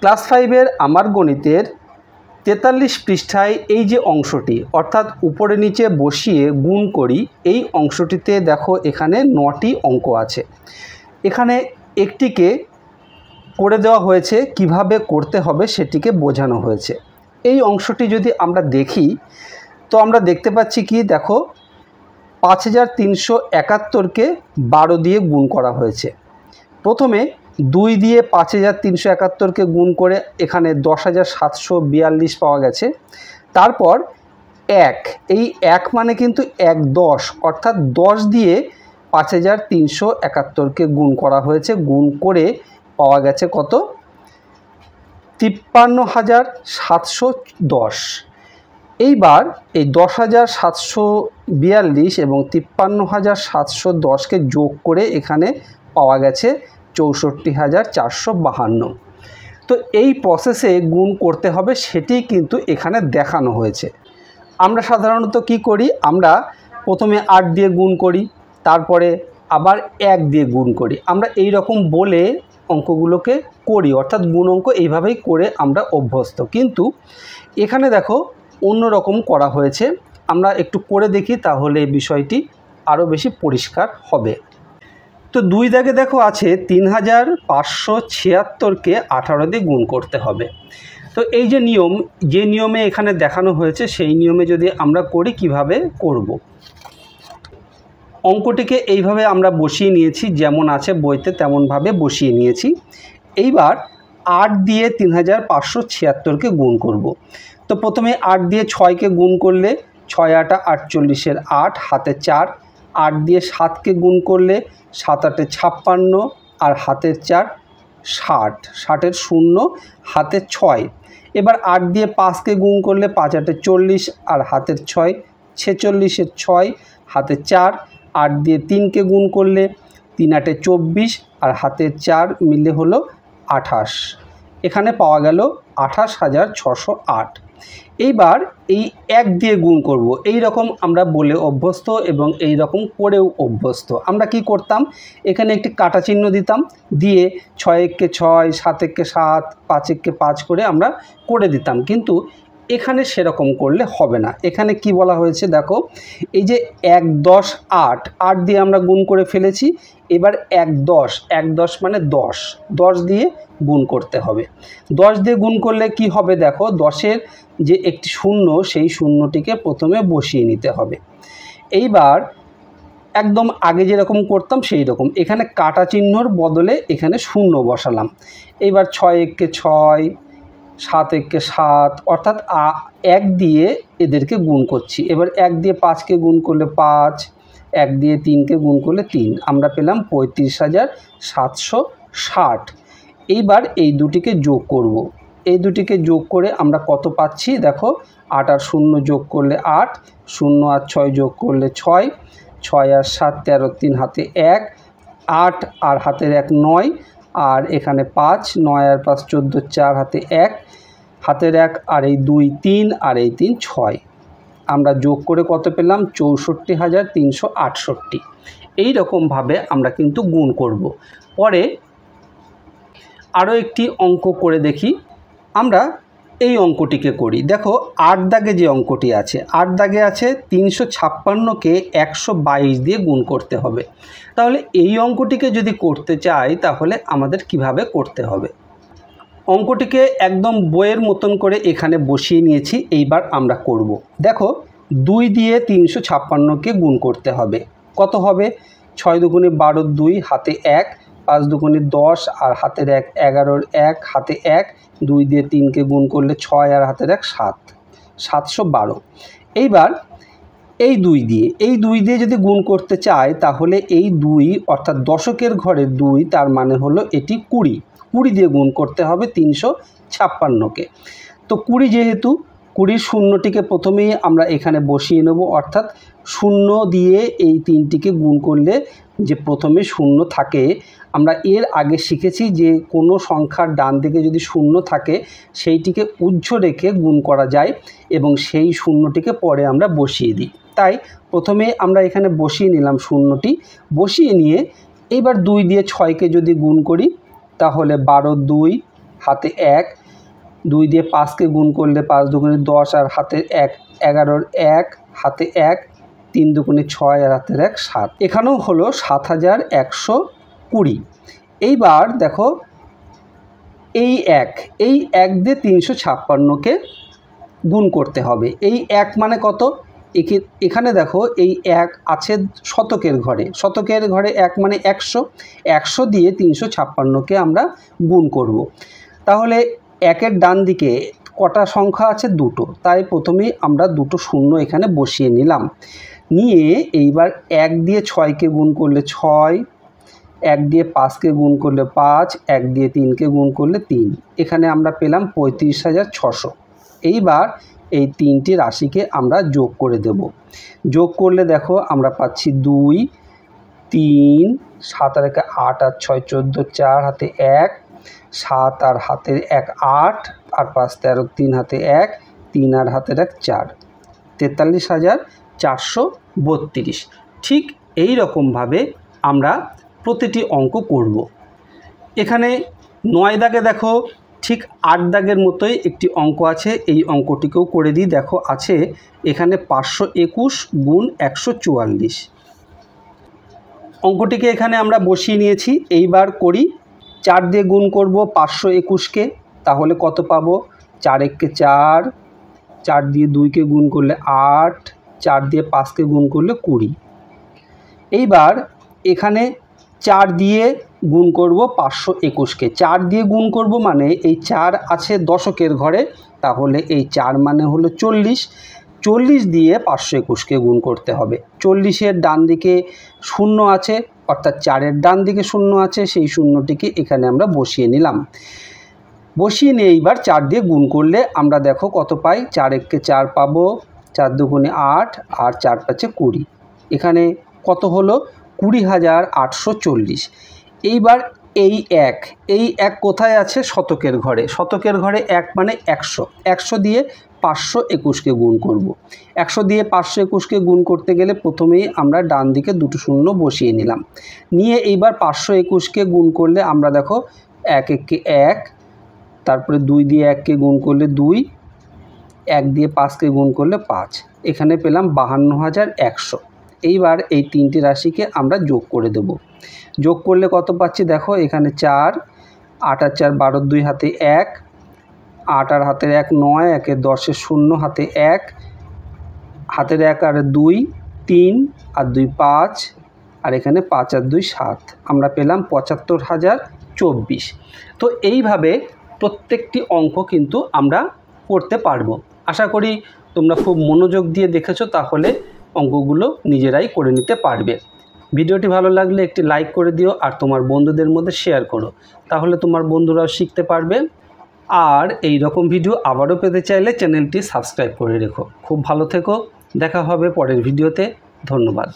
Class 5-এর আমার গণিতের 43 পৃষ্ঠায় এই যে অংশটি অর্থাৎ উপরে নিচে বসিয়ে গুণ করি, এই অংশটিতে দেখো এখানে 9টি অঙ্ক আছে। এখানে একটিকে করে দেওয়া হয়েছে, কিভাবে করতে হবে সেটিকে বোঝানো হয়েছে। এই অংশটি যদি আমরা দেখি তো আমরা দেখতে পাচ্ছি কি, দেখো 5371কে 12 দিয়ে গুণ করা হয়েছে। প্রথমে 2 দিয়ে 5371কে গুণ করে এখানে 10,742 পাওয়া গেছে। তারপর 1, এই 1 মানে কিন্তু 1 10, অর্থাৎ 10 দিয়ে 5371কে গুণ করা হয়েছে। গুণ করে পাওয়া গেছে কত? 53,710। এইবার এই 10,742 এবং 53,710কে যোগ করে এখানে পাওয়া গেছে 64,452। তো এই প্রসেসে গুণ করতে হবে সেটি কিন্তু এখানে দেখানো হয়েছে। আমরা সাধারণত কি করি, আমরা প্রথমে 8 দিয়ে গুণ করি, তারপরে আবার 1 দিয়ে গুণ করি। আমরা এই রকম বলে অঙ্কগুলোকে করি, অর্থাৎ গুণ অঙ্ক এইভাবেই করে আমরা অভ্যস্ত। কিন্তু এখানে দেখো অন্য রকম করা হয়েছে। আমরা একটু করে দেখি, তাহলে বিষয়টি আরও বেশি পরিষ্কার হবে। তো 2 দাগে দেখো আছে 3576কে 18 দিয়ে গুণ করতে হবে। তো এই যে নিয়ম, যে নিয়মে এখানে দেখানো হয়েছে সেই নিয়মে যদি আমরা করি, কিভাবে করব। অঙ্কটিকে এইভাবে আমরা বসিয়ে নিয়েছি, যেমন আছে বইতে তেমনভাবে বসিয়ে নিয়েছি। এইবার 8 দিয়ে 3576কে গুণ করব। তো প্রথমে 8 দিয়ে 6কে গুণ করলে 6 8 48-এর 8 হাতে 4, 8 দিয়ে 7কে গুণ করলে 7 8 56 আর হাতের 4 60, 60-এর 0 হাতে 6। এবার 8 দিয়ে 5কে গুণ করলে 5 8 40 আর হাতের 6 46-এর 6 হাতে 4, 8 দিয়ে 3কে গুণ করলে 3 8 24 আর হাতের 4 মিলে হলো 28। এখানে পাওয়া গেল 28,608। এইবার এই 1 দিয়ে গুণ করব। এই রকম আমরা বলে অভ্যস্ত এবং এই রকম করেও অভ্যস্ত। আমরা কি করতাম, এখানে একটি কাটা চিহ্ন দিতাম, দিয়ে 6 1-কে 6, 7 1-কে 7, 5 1-কে 5 করে আমরা করে দিতাম। কিন্তু এখানে সেরকম করলে হবে না। এখানে কি বলা হয়েছে দেখো, এই যে 1 10 8, 8 দিয়ে আমরা গুণ করে ফেলেছি। এবার 1 10, 1 10 মানে 10, 10 দিয়ে গুণ করতে হবে। 10 দিয়ে গুণ করলে কি হবে দেখো, 10-এর যে একটি শূন্য, সেই শূন্যটিকে প্রথমে বসিয়ে নিতে হবে। এইবার একদম আগে যেরকম করতাম সেই রকম, এখানে কাটা চিহ্নর বদলে এখানে শূন্য বসালাম। এইবার 6 1-কে 6, 7 1-কে 7, অর্থাৎ 1 দিয়ে এদেরকে গুণ করছি। এবার 1 দিয়ে 5কে গুণ করলে 5, 1 দিয়ে 3কে গুণ করলে 3, আমরা পেলাম 35,760। এইবার এই দুটিকে যোগ করব। এই দুটিকে যোগ করে আমরা কত পাচ্ছি দেখো, 8 আর 0 যোগ করলে 8, 0 আর 6 যোগ করলে 6, 6 আর 7 13, 3 হাতে 1, 8 আর হাতের 1 9, আর এখানে 5, 9 আর 5 14, 4 হাতে 1, হাতের 1 আর এই 2 3 আর এই 3 6। আমরা যোগ করে কত পেলাম, 64,368। এই রকমভাবে আমরা কিন্তু গুণ করব। পরে আরও একটি অঙ্ক করে দেখি। আমরা এই অঙ্কটিকে করি। দেখো 8 দাগে যে অঙ্কটি আছে, 8 দাগে আছে 356কে 122 দিয়ে গুণ করতে হবে। তাহলে এই অঙ্কটিকে যদি করতে চাই তাহলে আমাদের কিভাবে করতে হবে। অঙ্কটিকে একদম বইয়ের মতন করে এখানে বসিয়ে নিয়েছি। এইবার আমরা করব। দেখো 2 দিয়ে 356কে গুণ করতে হবে। কত হবে, 6 2 12 2 হাতে 1, 5 2 10 আর হাতের 1 11 1 হাতে 1, 2 দিয়ে 3কে গুণ করলে 6 আর হাতের 1 7, 712। এইবার এই 2 দিয়ে যদি গুণ করতে চাই তাহলে এই 2 অর্থাৎ দশকের ঘরে 2, তার মানে হলো এটি 20। 20 দিয়ে গুণ করতে হবে 356কে। তো 20 যেহেতু, 20 শূন্যটিকে প্রথমেই আমরা এখানে বসিয়ে নেব, অর্থাৎ 0 দিয়ে এই 3টিকে গুণ করলে যে প্রথমে 0 থাকে, আমরা এর আগে শিখেছি যে কোনো সংখ্যার ডান দিকে যদি 0 থাকে সেইটিকে উজ্জ্ব রেখে গুণ করা যায় এবং সেই শূন্যটিকে পরে আমরা বসিয়ে দিই। তাই প্রথমে আমরা এখানে বসিয়ে নিলাম শূন্যটি। বসিয়ে নিয়ে এইবার 2 দিয়ে 6কে যদি গুণ করি তাহলে 12 2 হাতে 1, 2 দিয়ে 5কে গুণ করলে 5 দুগুণে 10 আর হাতে 1, 11 1 হাতে 1, 3 দুগুণে 6 আর হাতের 1 7। এখানেও হলো 7120। এইবার দেখো এই 1 দিয়ে 356কে গুণ করতে হবে। এই 1 মানে কত? এখানে দেখো এই 1 আছে শতকের ঘরে, শতকের ঘরে 1 মানে 100, 100 দিয়ে 356কে আমরা গুণ করব। তাহলে 1-এর ডান দিকে কটা সংখ্যা আছে? দুটো, তাই প্রথমেই আমরা দুটো শূন্য এখানে বসিয়ে নিলাম। নিয়ে এইবার 1 দিয়ে 6কে গুণ করলে 6, 1 দিয়ে 5কে গুণ করলে 5, 1 দিয়ে 3কে গুণ করলে 3। এখানে আমরা পেলাম 35,600। এইবার এই তিনটি রাশিকে আমরা যোগ করে দেব। যোগ করলে দেখো আমরা পাচ্ছি 2, 3, 7 আর 1 8 আর 6 14, 4 হাতে 1, 7 আর হাতের 1 8 আর 5 13, 3 হাতে 1, 3 আর হাতের 1 4, 43,432। ঠিক এই রকমভাবে আমরা প্রতিটি অঙ্ক করব। এখানে 9 দাগে দেখো ঠিক 8 দাগের মতোই একটি অঙ্ক আছে, এই অঙ্কটিকেও করে দিই। দেখো আছে এখানে 521 গুণ 144। অঙ্কটিকে এখানে আমরা বসিয়ে নিয়েছি। এইবার করি, 4 দিয়ে গুণ করব 521কে, তাহলে কত পাবো? 4 1কে 4, 4 দিয়ে 2কে গুণ করলে 8, 4 দিয়ে 5কে গুণ করলে 20। এইবার এখানে 4 দিয়ে গুণ করব 521কে। 4 দিয়ে গুণ করব মানে এই 4 আছে দশকের ঘরে, তাহলে এই 4 মানে হলো 40। 40 দিয়ে 521কে গুণ করতে হবে। 40-এর ডান দিকে শূন্য আছে, অর্থাৎ 4-এর ডান দিকে শূন্য আছে, সেই শূন্যটিকে এখানে আমরা বসিয়ে নিলাম। বসিয়ে নিয়ে এইবার 4 দিয়ে গুণ করলে আমরা দেখো কত পাই? 4 1কে 4 পাবো, 4 দুগুণে 8 আর 4 5 20। এখানে কত হলো? 20,840। এইবার এই 1 কোথায় আছে? শতকের ঘরে। শতকের ঘরে 1 মানে 100। 100 দিয়ে 521কে গুণ করব। 100 দিয়ে 521কে গুণ করতে গেলে প্রথমেই আমরা ডান দিকে দুটো শূন্য বসিয়ে নিলাম। নিয়ে এইবার 521কে গুণ করলে আমরা দেখো 1 1কে 1, তারপরে 2 দিয়ে 1কে গুণ করলে 2, 1 দিয়ে 5কে গুণ করলে 5। এখানে পেলাম 52,100। এইবার এই তিনটি রাশিকে আমরা যোগ করে দেব। যোগ করলে কত পাচ্ছি? দেখো এখানে 4, 8 আর 4 12, 2 হাতে 1, 8 আর হাতের 1 9, 1 এর 10 এর 0 হাতে 1, হাতের 1 আর 2 3 আর 2 5, আর এখানে 5 আর 2 7। আমরা পেলাম 75,024। তো এইভাবে প্রত্যেকটি অঙ্ক কিন্তু আমরা করতে পারবো। আশা করি তোমরা খুব মনোযোগ দিয়ে দেখেছো, তাহলে অঙ্কগুলো নিজেরাই করে নিতে পারবে। ভিডিওটি ভালো লাগলে একটি লাইক করে দিও আর তোমার বন্ধুদের মধ্যে শেয়ার করো, তাহলে তোমার বন্ধুরাও শিখতে পারবে। আর এই রকম ভিডিও আবারও পেতে চাইলে চ্যানেলটি সাবস্ক্রাইব করে রেখো। খুব ভালো থেকো, দেখা হবে পরের ভিডিওতে। ধন্যবাদ।